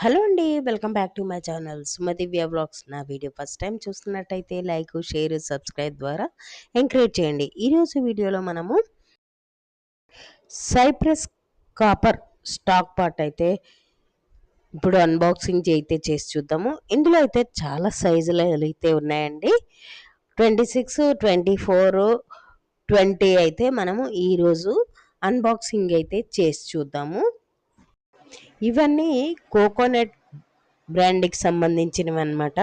Hello అండి. Welcome back to my channel Sumadivya vlogs. నా video first time చూస్తున్నట్టయితే like, share, subscribe ద్వారా encourage చేయండి. ఈరోజు వీడియోలో మనము సైప్రస్ కాపర్ స్టాక్ పార్ట్ అయితే ఇప్పుడు అన్బాక్సింగ్ అయితే చేసి చూద్దాము. ఇందులో అయితే చాలా సైజులు అయితే ఉన్నాయండి. 26, 24, 20 అయితే మనము ఈరోజు అన్బాక్సింగ్ అయితే చేసి చూద్దాము. ఇవన్నీ కోకోనట్ బ్రాండ్కి సంబంధించినవి అనమాట.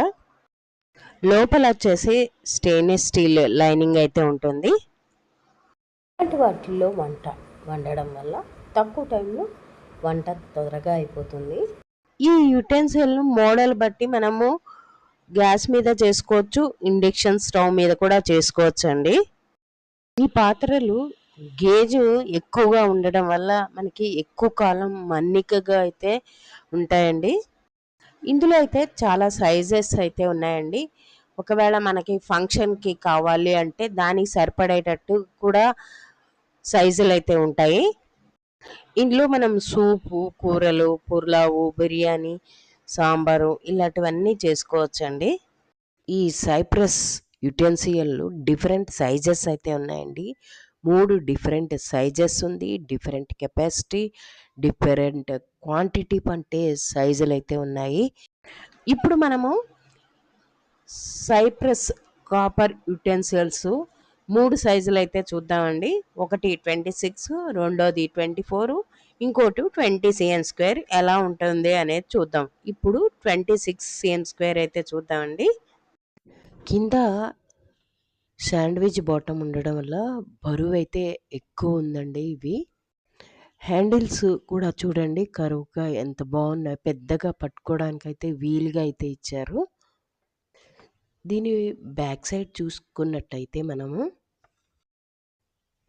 లోపల వచ్చేసి స్టెయిన్లెస్ స్టీల్ లైనింగ్ అయితే ఉంటుంది. ఇలాంటి వాటిల్లో వండడం వల్ల తక్కువ టైంలో వంట త్వరగా అయిపోతుంది. ఈ యుటెన్సిల్ను మోడల్ బట్టి మనము గ్యాస్ మీద చేసుకోవచ్చు, ఇండక్షన్ స్టవ్ మీద కూడా చేసుకోవచ్చు అండి. ఈ పాత్రలు గేజు ఎక్కువగా ఉండడం వల్ల మనకి ఎక్కువ కాలం మన్నికగా అయితే ఉంటాయండి. ఇందులో అయితే చాలా సైజెస్ అయితే ఉన్నాయండి. ఒకవేళ మనకి ఫంక్షన్కి కావాలి అంటే దానికి సరిపడేటట్టు కూడా సైజులు అయితే ఉంటాయి. ఇందులో మనం సూపు, కూరలు, పులావు, బిర్యానీ, సాంబారు ఇలాంటివన్నీ చేసుకోవచ్చండి. ఈ సైప్రస్ యుటెన్సియల్లు డిఫరెంట్ సైజెస్ అయితే ఉన్నాయండి. 3 డిఫరెంట్ సైజెస్ ఉంది, డిఫరెంట్ కెపాసిటీ, డిఫరెంట్ క్వాంటిటీ అంటే సైజులు అయితే ఉన్నాయి. ఇప్పుడు మనము సైప్రస్ కాపర్ యుటెన్సిల్స్ 3 సైజులు అయితే చూద్దామండి. ఒకటి 26, రెండోది 24, ఇంకోటి 20 cm² ఎలా ఉంటుంది అనేది చూద్దాం. ఇప్పుడు 26 cm² అయితే చూద్దామండి. కింద శాండ్విచ్ బాటమ్ ఉండడం వల్ల బరువు అయితే ఎక్కువ ఉందండి. ఇవి హ్యాండిల్స్ కూడా చూడండి కరువుగా ఎంత బాగున్నాయి, పెద్దగా పట్టుకోవడానికి అయితే వీలుగా అయితే ఇచ్చారు. దీని బ్యాక్ సైడ్ చూసుకున్నట్టయితే మనము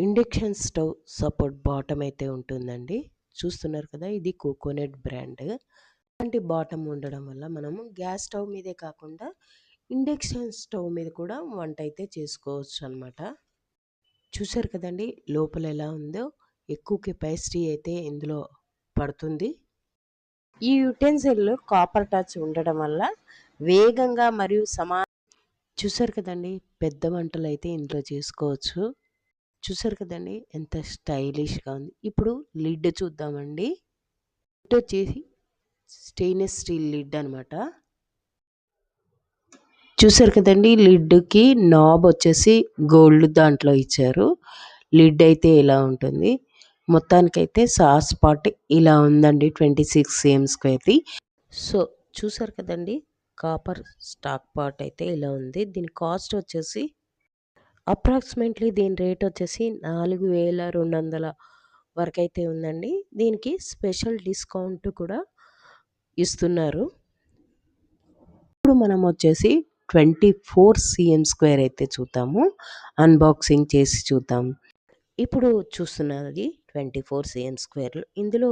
ఇండక్షన్ స్టవ్ సపోర్ట్ బాటమ్ అయితే ఉంటుందండి. చూస్తున్నారు కదా, ఇది కోకోనట్ బ్రాండ్. ఇలాంటి బాటమ్ ఉండడం వల్ల మనము గ్యాస్ స్టవ్ మీదే కాకుండా ఇండక్షన్ స్టవ్ మీద కూడా వంట అయితే చేసుకోవచ్చు అనమాట. చూసారు కదండి లోపల ఎలా ఉందో. ఎక్కువ కెపాసిటీ అయితే ఇందులో పడుతుంది. ఈ యుటెన్సిల్ కాపర్ టచ్ ఉండడం వల్ల వేగంగా మరియు చూసారు కదండి, పెద్ద వంటలు అయితే ఇందులో చేసుకోవచ్చు. చూసారు కదండి ఎంత స్టైలిష్గా ఉంది. ఇప్పుడు లిడ్ చూద్దామండి. లిడ్ వచ్చేసి స్టెయిన్లెస్ స్టీల్ లిడ్ అనమాట. చూసారు కదండి, లిడ్కి నాబ్ వచ్చేసి గోల్డ్ దాంట్లో ఇచ్చారు. లిడ్ అయితే ఇలా ఉంటుంది. మొత్తానికైతే సాస్ పాట్ ఇలా ఉందండి 26 cm²ది. సో చూసారు కదండి, కాపర్ స్టాక్ పాట్ అయితే ఇలా ఉంది. దీని కాస్ట్ వచ్చేసి అప్రాక్సిమేట్లీ దీని రేట్ వచ్చేసి 4200 వరకు అయితే ఉందండి. దీనికి స్పెషల్ డిస్కౌంట్ కూడా ఇస్తున్నారు. ఇప్పుడు మనం వచ్చేసి 24 cm² అయితే చూద్దాము. అన్బాక్సింగ్ చేసి చూద్దాం. ఇప్పుడు చూస్తున్నది 24 cm². ఇందులో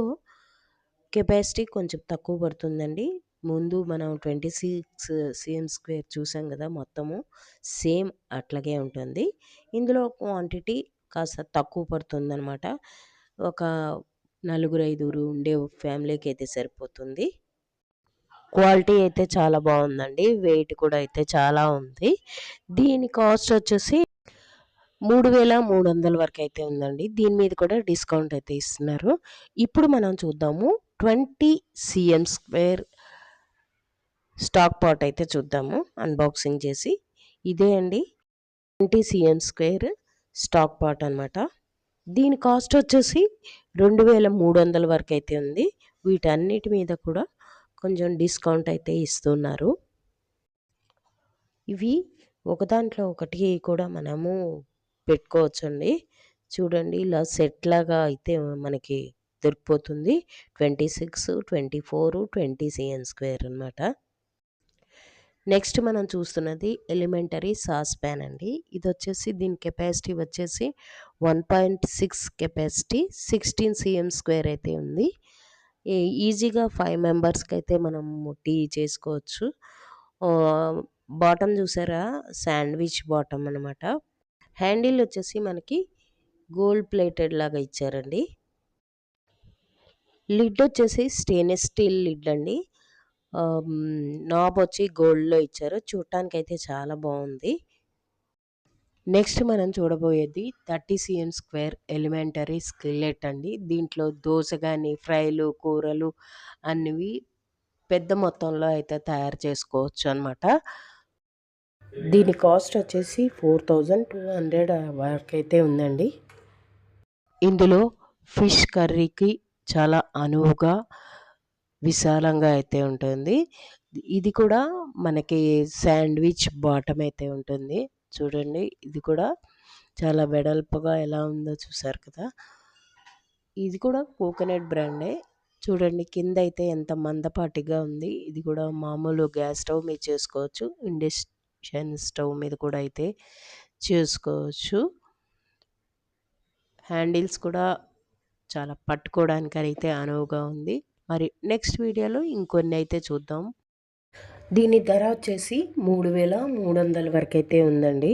కెపాసిటీ కొంచెం తక్కువ పడుతుందండి. ముందు మనం 26 cm² చూసాం కదా, మొత్తము సేమ్ అట్లాగే ఉంటుంది. ఇందులో క్వాంటిటీ కాస్త తక్కువ పడుతుందనమాట. ఒక 4-5 ఉండే ఫ్యామిలీకి అయితే సరిపోతుంది. క్వాలిటీ అయితే చాలా బాగుందండి. వెయిట్ కూడా అయితే చాలా ఉంది. దీని కాస్ట్ వచ్చేసి 3300 వరకు అయితే ఉందండి. దీని మీద కూడా డిస్కౌంట్ అయితే ఇస్తున్నారు. ఇప్పుడు మనం చూద్దాము 20 cm² స్టాక్ పాట్ అయితే చూద్దాము అన్బాక్సింగ్ చేసి. ఇదే అండి 20 cm² స్టాక్ పాట్ అనమాట. దీని కాస్ట్ వచ్చేసి 2300 వరకు అయితే ఉంది. వీటన్నిటి మీద కూడా కొంచెం డిస్కౌంట్ అయితే ఇస్తున్నారు. ఇవి ఒకదాంట్లో ఒకటి కూడా మనము పెట్టుకోవచ్చండి. చూడండి ఇలా సెట్ లాగా అయితే మనకి దొరికిపోతుంది. 26, 24, 20 cm² అనమాట. నెక్స్ట్ మనం చూస్తున్నది ఎలిమెంటరీ సాస్ ప్యాన్ అండి. ఇది వచ్చేసి దీని కెపాసిటీ వచ్చేసి 1.6 కెపాసిటీ, 16 cm² అయితే ఉంది. ఈజీగా 5 మెంబర్స్కి అయితే మనం టీ చేసుకోవచ్చు. బాటమ్ చూసారా, శాండ్విచ్ బాటమ్ అనమాట. హ్యాండిల్ వచ్చేసి మనకి గోల్డ్ ప్లేటెడ్ లాగా ఇచ్చారండి. లిడ్ వచ్చేసి స్టెయిన్లెస్ స్టీల్ లిడ్ అండి. నాబ్ వచ్చి గోల్డ్‌లో ఇచ్చారు. చూడటానికైతే చాలా బావుంది. నెక్స్ట్ మనం చూడబోయేది 30 సీఎం స్క్వేర్ ఎలిమెంటరీ స్కిల్లెట్ అండి. దీంట్లో దోస గాని, ఫ్రైలు, కూరలు అన్నివి పెద్ద మొత్తంలో అయితే తయారు చేసుకోవచ్చు అనమాట. దీని కాస్ట్ వచ్చేసి 4200 వరకైతే ఉందండి. ఇందులో ఫిష్ కర్రీకి చాలా అనువుగా విశాలంగా అయితే ఉంటుంది. ఇది కూడా మనకి శాండ్విచ్ బాటమ్ అయితే ఉంటుంది. చూడండి ఇది కూడా చాలా వెడల్పుగా ఎలా ఉందో చూసారు కదా! ఇది కూడా కోకోనట్ బ్రాండే. చూడండి కింద అయితే ఎంత మందపాటిగా ఉంది. ఇది కూడా మామూలు గ్యాస్ స్టవ్ మీద చేసుకోవచ్చు. ఇండక్షన్ స్టవ్ మీద కూడా అయితే చేసుకోవచ్చు. హ్యాండిల్స్ కూడా చాలా పట్టుకోవడానికైతే అనువుగా ఉంది. మరి నెక్స్ట్ వీడియోలో ఇంకొన్ని అయితే చూద్దాం. దీని ధర వచ్చేసి 3300 వరకైతే ఉందండి.